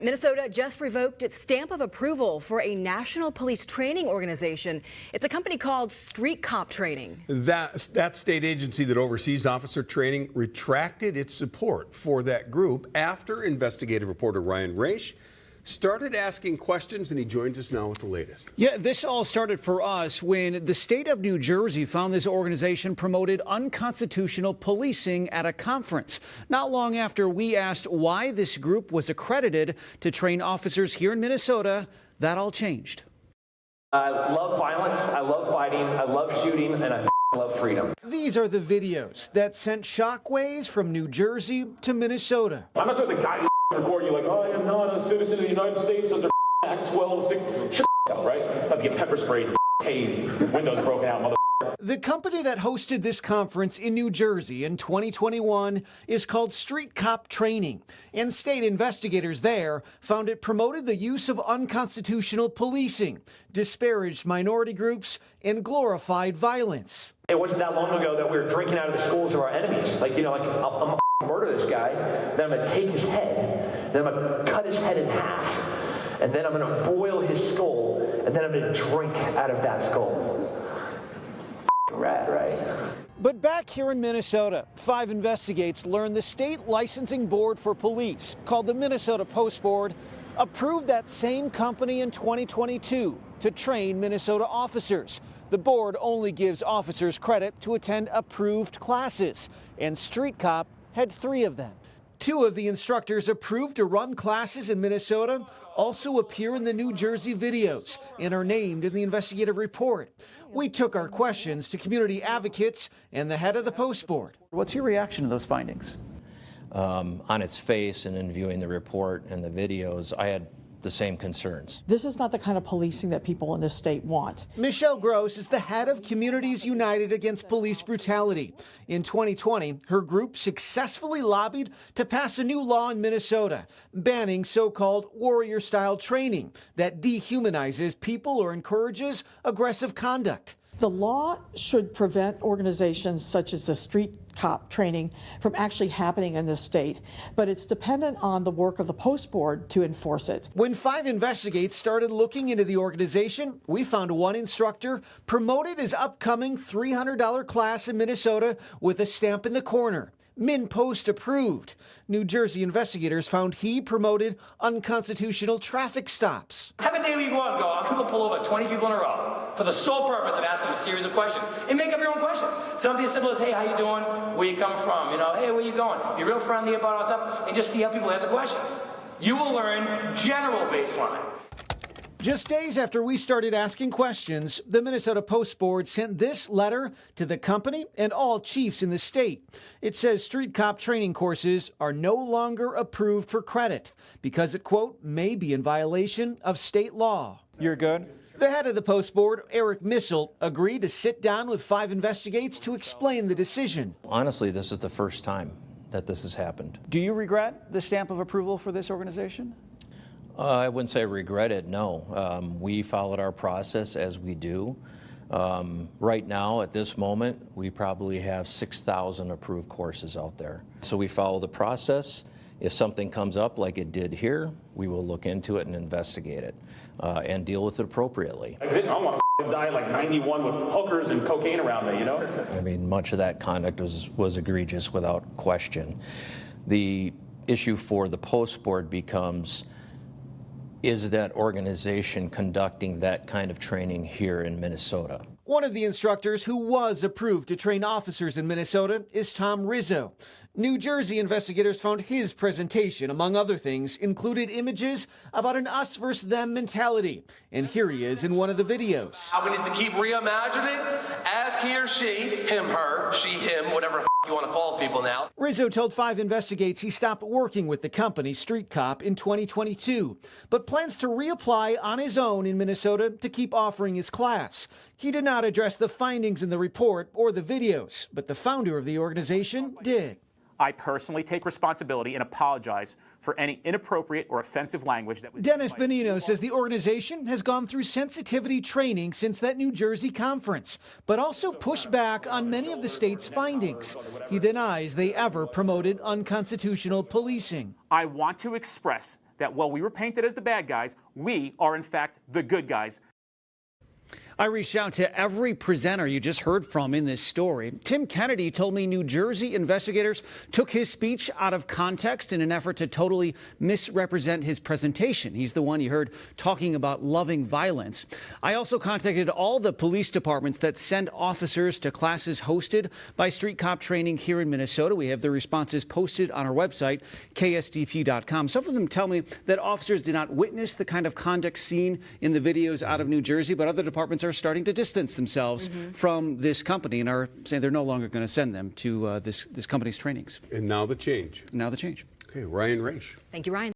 Minnesota just revoked its stamp of approval for a national police training organization. It's a company called Street Cop Training. That state agency that oversees officer training retracted its support for that group after investigative reporter Ryan Raish started asking questions, and he joins us now with the latest. Yeah, this all started for us when the state of New Jersey found this organization promoted unconstitutional policing at a conference. Not long after we asked why this group was accredited to train officers here in Minnesota, that all changed. I love violence, I love fighting, I love shooting, and I love freedom. These are the videos that sent shockwaves from New Jersey to Minnesota. I'm not sure the guy record you like, oh, I am not a citizen of the United States under Act 1260. Shut up, right? I'd get pepper sprayed, tased, windows broken out, mother. The company that hosted this conference in New Jersey in 2021 is called Street Cop Training, and state investigators there found it promoted the use of unconstitutional policing, disparaged minority groups, and glorified violence. It wasn't that long ago that we were drinking out of the schools of our enemies. Like, I'm gonna murder this guy, then I'm gonna take his head, then I'm gonna cut his head in half, and then I'm gonna boil his skull, and then I'm gonna drink out of that skull. Rat, right? But back here in Minnesota, 5 Investigates learned the state licensing board for police, called the Minnesota Post Board, approved that same company in 2022 to train Minnesota officers. The board only gives officers credit to attend approved classes, and Street Cop had 3 of them. 2 of the instructors approved to run classes in Minnesota also appear in the New Jersey videos and are named in the investigative report. We took our questions to community advocates and the head of the Post Board. What's your reaction to those findings? On its face and in viewing the report and the videos, I had the same concerns. This is not the kind of policing that people in this state want. Michelle Gross is the head of Communities United Against Police Brutality. In 2020, her group successfully lobbied to pass a new law in Minnesota banning so-called warrior-style training that dehumanizes people or encourages aggressive conduct. The law should prevent organizations such as the Street Cop Training from actually happening in this state, but it's dependent on the work of the Post Board to enforce it. When 5 Investigates started looking into the organization, we found one instructor promoted his upcoming $300 class in Minnesota with a stamp in the corner. MinPost approved. New Jersey investigators found he promoted unconstitutional traffic stops. Have a day where you go out and go, people pull over 20 people in a row for the sole purpose of asking them a series of questions and make up your own questions. Something as simple as, hey, how you doing? Where you coming from? Hey, where you going? Be real friendly about all stuff and just see how people answer questions. You will learn general baseline. Just days after we started asking questions, the Minnesota Post Board sent this letter to the company and all chiefs in the state. It says Street Cop training courses are no longer approved for credit because it, quote, may be in violation of state law. You're good? The head of the Post Board, Eric Missel, agreed to sit down with 5 Investigates to explain the decision. Honestly, this is the first time that this has happened. Do you regret the stamp of approval for this organization? I wouldn't say regret it, no. We followed our process as we do. Right now, at this moment, we probably have 6,000 approved courses out there. So we follow the process. If something comes up like it did here, we will look into it and investigate it and deal with it appropriately. I don't want to die like 91 with hookers and cocaine around me, I mean, much of that conduct was egregious without question. The issue for the Post Board becomes, is that organization conducting that kind of training here in Minnesota? One of the instructors who was approved to train officers in Minnesota is Tom Rizzo. New Jersey investigators found his presentation, among other things, included images about an us versus them mentality. And here he is in one of the videos. We need to keep reimagining as he or she, him, her, she, him, whatever you want to call people now. Rizzo told 5 Investigates he stopped working with the company Street Cop in 2022, but plans to reapply on his own in Minnesota to keep offering his class. He did not address the findings in the report or the videos, but the founder of the organization did. I personally take responsibility and apologize for any inappropriate or offensive language that was... Dennis Bonino says the organization has gone through sensitivity training since that New Jersey conference, but also pushed back on many of the state's findings. He denies they ever promoted unconstitutional policing. I want to express that while we were painted as the bad guys, we are in fact the good guys. I reached out to every presenter you just heard from in this story. Tim Kennedy told me New Jersey investigators took his speech out of context in an effort to totally misrepresent his presentation. He's the one you heard talking about loving violence. I also contacted all the police departments that send officers to classes hosted by Street Cop Training here in Minnesota. We have the responses posted on our website, ksdp.com. Some of them tell me that officers did not witness the kind of conduct seen in the videos out of New Jersey, but other departments are starting to distance themselves from this company and are saying they're no longer going to send them to this company's trainings. And now the change. Now the change. Okay, Ryan Raish. Thank you, Ryan.